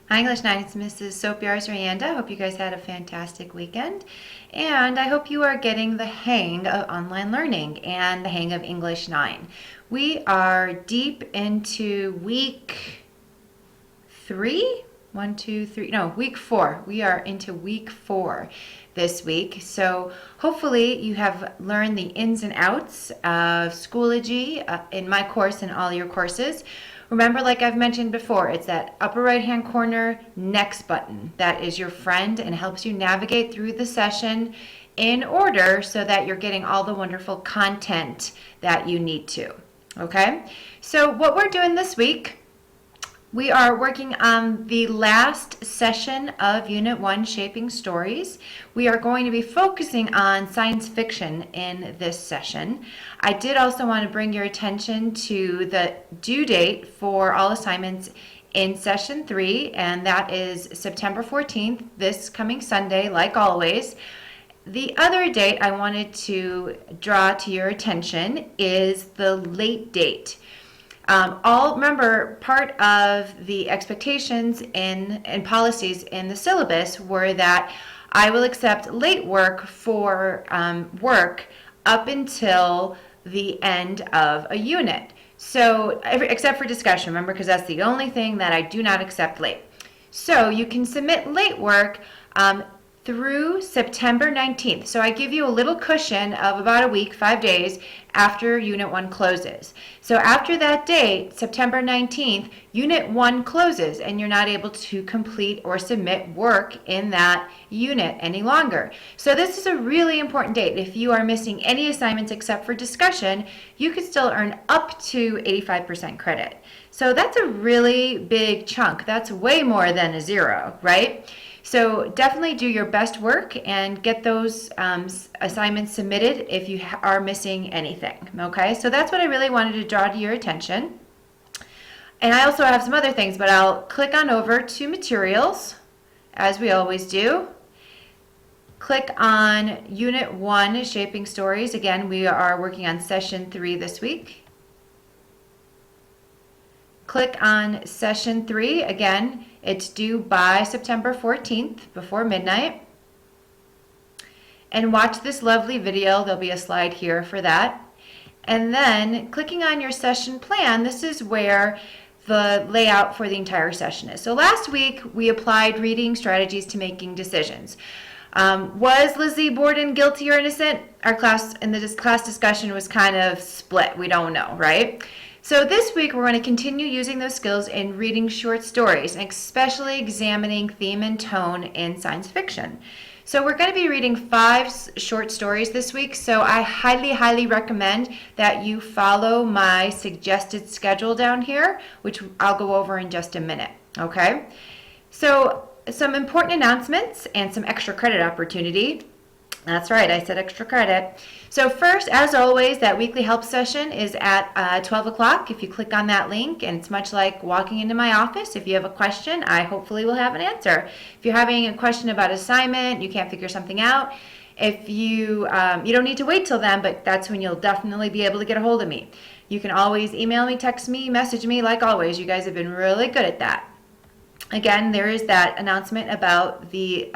Hi English 9, it's Mrs. Sopiarz-Rianda. Hope you guys had a fantastic weekend. And I hope you are getting the hang of online learning and the hang of English 9. We are deep into week 3? 1, 2, 3, no, week 4. We are into week 4 this week. So hopefully you have learned the ins and outs of Schoology in my course and all your courses. Remember, like I've mentioned before, it's that upper right-hand corner next button that is your friend and helps you navigate through the session in order so that you're getting all the wonderful content that you need to. Okay? So what we're doing this week, we are working on the last session of Unit 1, Shaping Stories. We are going to be focusing on science fiction in this session. I did also want to bring your attention to the due date for all assignments in Session 3, and that is September 14th, this coming Sunday, like always. The other date I wanted to draw to your attention is the late date. Remember, part of the expectations and policies in the syllabus were that I will accept late work for work up until the end of a unit. So, except for discussion, remember, because that's the only thing that I do not accept late. So you can submit late work through September 19th. So I give you a little cushion of about a week, 5 days, after Unit 1 closes. So after that date, September 19th, Unit 1 closes and you're not able to complete or submit work in that unit any longer. So this is a really important date. If you are missing any assignments except for discussion, you could still earn up to 85% credit. So that's a really big chunk. That's way more than a 0, right? So definitely do your best work and get those assignments submitted if you are missing anything, okay? So that's what I really wanted to draw to your attention. And I also have some other things, but I'll click on over to materials, as we always do. Click on Unit 1, Shaping Stories. Again, we are working on Session 3 this week. Click on Session 3. Again, it's due by September 14th before midnight. And watch this lovely video. There'll be a slide here for that. And then clicking on your session plan, this is where the layout for the entire session is. So last week we applied reading strategies to making decisions. Was Lizzie Borden guilty or innocent? Our class in the class discussion was kind of split. We don't know, right? So this week we're going to continue using those skills in reading short stories, and especially examining theme and tone in science fiction. So we're going to be reading 5 short stories this week, so I highly recommend that you follow my suggested schedule down here, which I'll go over in just a minute, okay? So some important announcements and some extra credit opportunity. That's right, I said extra credit. So first, as always, that weekly help session is at 12 o'clock. If you click on that link, and it's much like walking into my office. If you have a question, I hopefully will have an answer. If you're having a question about assignment, you can't figure something out, if you don't need to wait till then, but that's when you'll definitely be able to get a hold of me. You can always email me, text me, message me, like always. You guys have been really good at that. Again, there is that announcement about the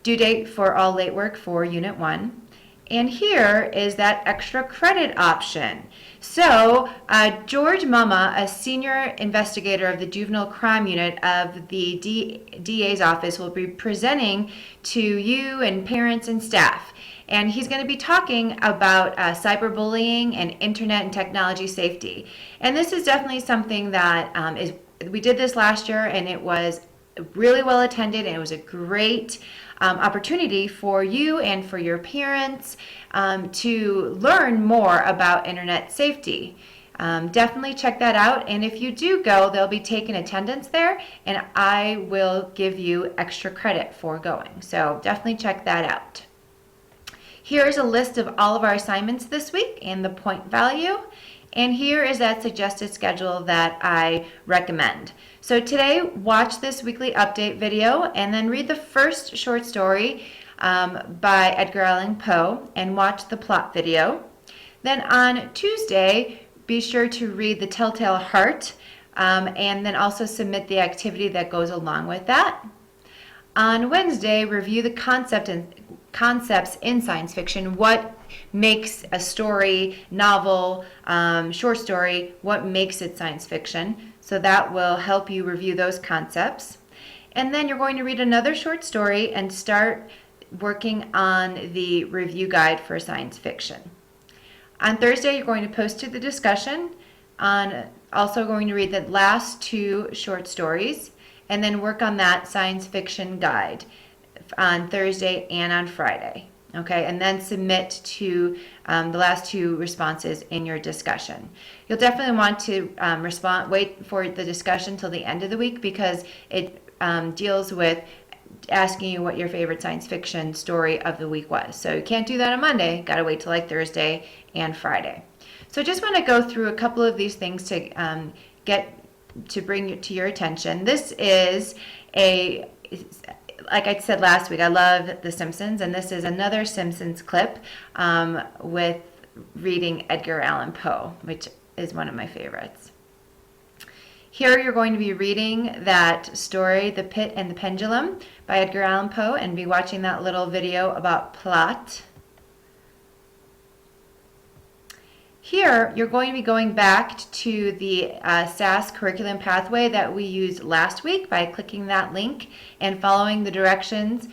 due date for all late work for Unit 1. And here is that extra credit option. So George Mumma, a senior investigator of the Juvenile Crime Unit of the DA's office, will be presenting to you and parents and staff. And he's going to be talking about cyberbullying and internet and technology safety. And this is definitely something that we did this last year, and it was really well attended, and it was a great opportunity for you and for your parents to learn more about internet safety. Definitely check that out, and if you do go, they'll be taking attendance there, and I will give you extra credit for going. So definitely check that out. Here's a list of all of our assignments this week and the point value. And here is that suggested schedule that I recommend. So today, watch this weekly update video and then read the first short story by Edgar Allan Poe and watch the plot video. Then on Tuesday, be sure to read The Telltale Heart and then also submit the activity that goes along with that. On Wednesday, review the concepts in science fiction. What makes a story, novel, short story, what makes it science fiction? So that will help you review those concepts. And then you're going to read another short story and start working on the review guide for science fiction. On Thursday, you're going to post to the discussion on also going to read the last 2 short stories and then work on that science fiction guide on Thursday and on Friday. Okay, and then submit to the last 2 responses in your discussion. You'll definitely want to wait for the discussion till the end of the week because it deals with asking you what your favorite science fiction story of the week was. So you can't do that on Monday, got to wait till like Thursday and Friday. So I just want to go through a couple of these things to bring it to your attention. This is like I said last week, I love The Simpsons, and this is another Simpsons clip with reading Edgar Allan Poe, which is one of my favorites. Here you're going to be reading that story, The Pit and the Pendulum by Edgar Allan Poe, and be watching that little video about plot. Here, you're going to be going back to the SAS curriculum pathway that we used last week by clicking that link and following the directions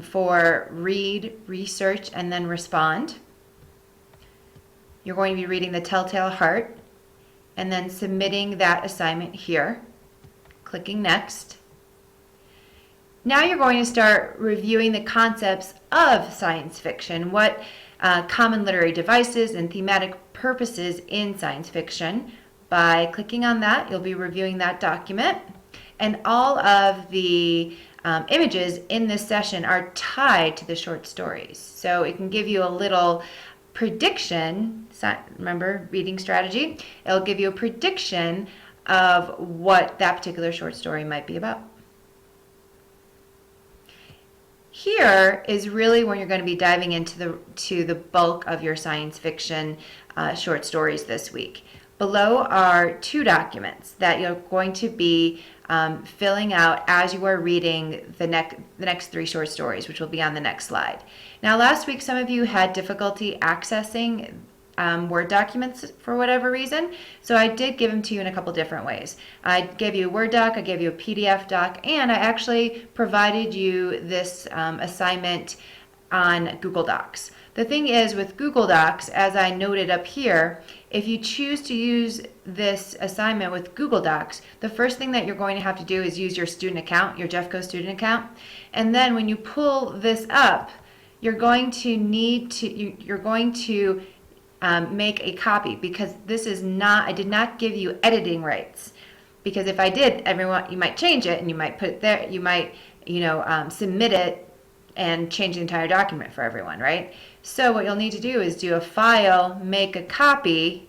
for read, research, and then respond. You're going to be reading The Telltale Heart and then submitting that assignment here, clicking next. Now you're going to start reviewing the concepts of science fiction, what common literary devices and thematic purposes in science fiction. By clicking on that, you'll be reviewing that document. And all of the images in this session are tied to the short stories. So it can give you a little prediction, remember reading strategy, it'll give you a prediction of what that particular short story might be about. Here is really when you're going to be diving into the bulk of your science fiction short stories this week. Below are 2 documents that you're going to be filling out as you are reading the next 3 short stories, which will be on the next slide. Now, last week, some of you had difficulty accessing Word documents for whatever reason, so I did give them to you in a couple different ways. I gave you a Word doc, I gave you a PDF doc, and I actually provided you this assignment on Google Docs. The thing is with Google Docs, as I noted up here, if you choose to use this assignment with Google Docs, the first thing that you're going to have to do is use your student account, your Jeffco student account, and then when you pull this up, you're going to make a copy, because this is not, I did not give you editing rights, because if I did, everyone, you might change it and you might put it there, you might submit it and change the entire document for everyone, right? So what you'll need to do is do a file, make a copy,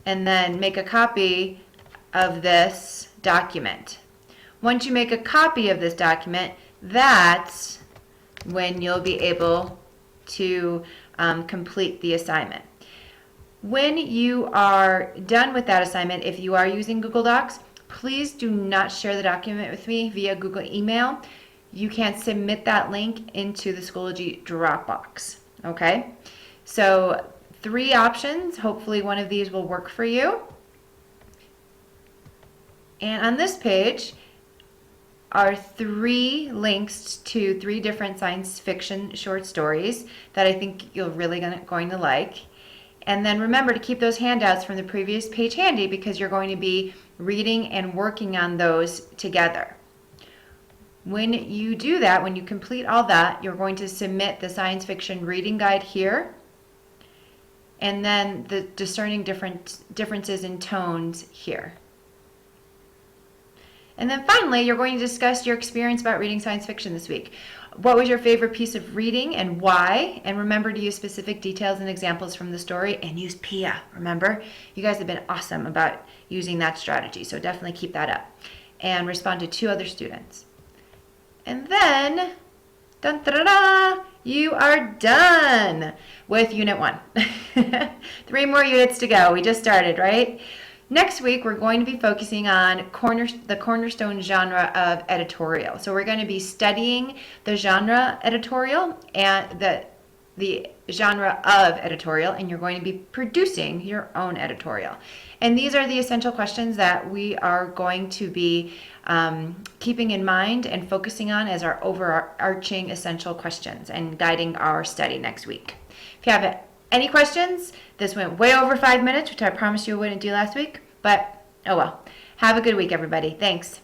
and then make a copy of this document. Once you make a copy of this document, that's when you'll be able to complete the assignment. When you are done with that assignment, if you are using Google Docs, please do not share the document with me via Google email. You can submit that link into the Schoology Dropbox, okay? So 3 options, hopefully one of these will work for you. And on this page are 3 links to 3 different science fiction short stories that I think you're really going to like. And then remember to keep those handouts from the previous page handy, because you're going to be reading and working on those together. When you do that, when you complete all that, you're going to submit the science fiction reading guide here, and then the discerning differences in tones here. And then finally, you're going to discuss your experience about reading science fiction this week. What was your favorite piece of reading and why? And remember to use specific details and examples from the story, and use PIA. Remember, you guys have been awesome about using that strategy, so definitely keep that up. And respond to 2 other students. And then, dun, da, da, da, you are done with Unit 1. 3 more units to go. We just started, right? Next week, we're going to be focusing on the cornerstone genre of editorial. So we're going to be studying the genre editorial and the genre of editorial, and you're going to be producing your own editorial. And these are the essential questions that we are going to be keeping in mind and focusing on as our overarching essential questions and guiding our study next week. If you have any questions, this went way over 5 minutes, which I promised you I wouldn't do last week, but oh well. Have a good week, everybody. Thanks.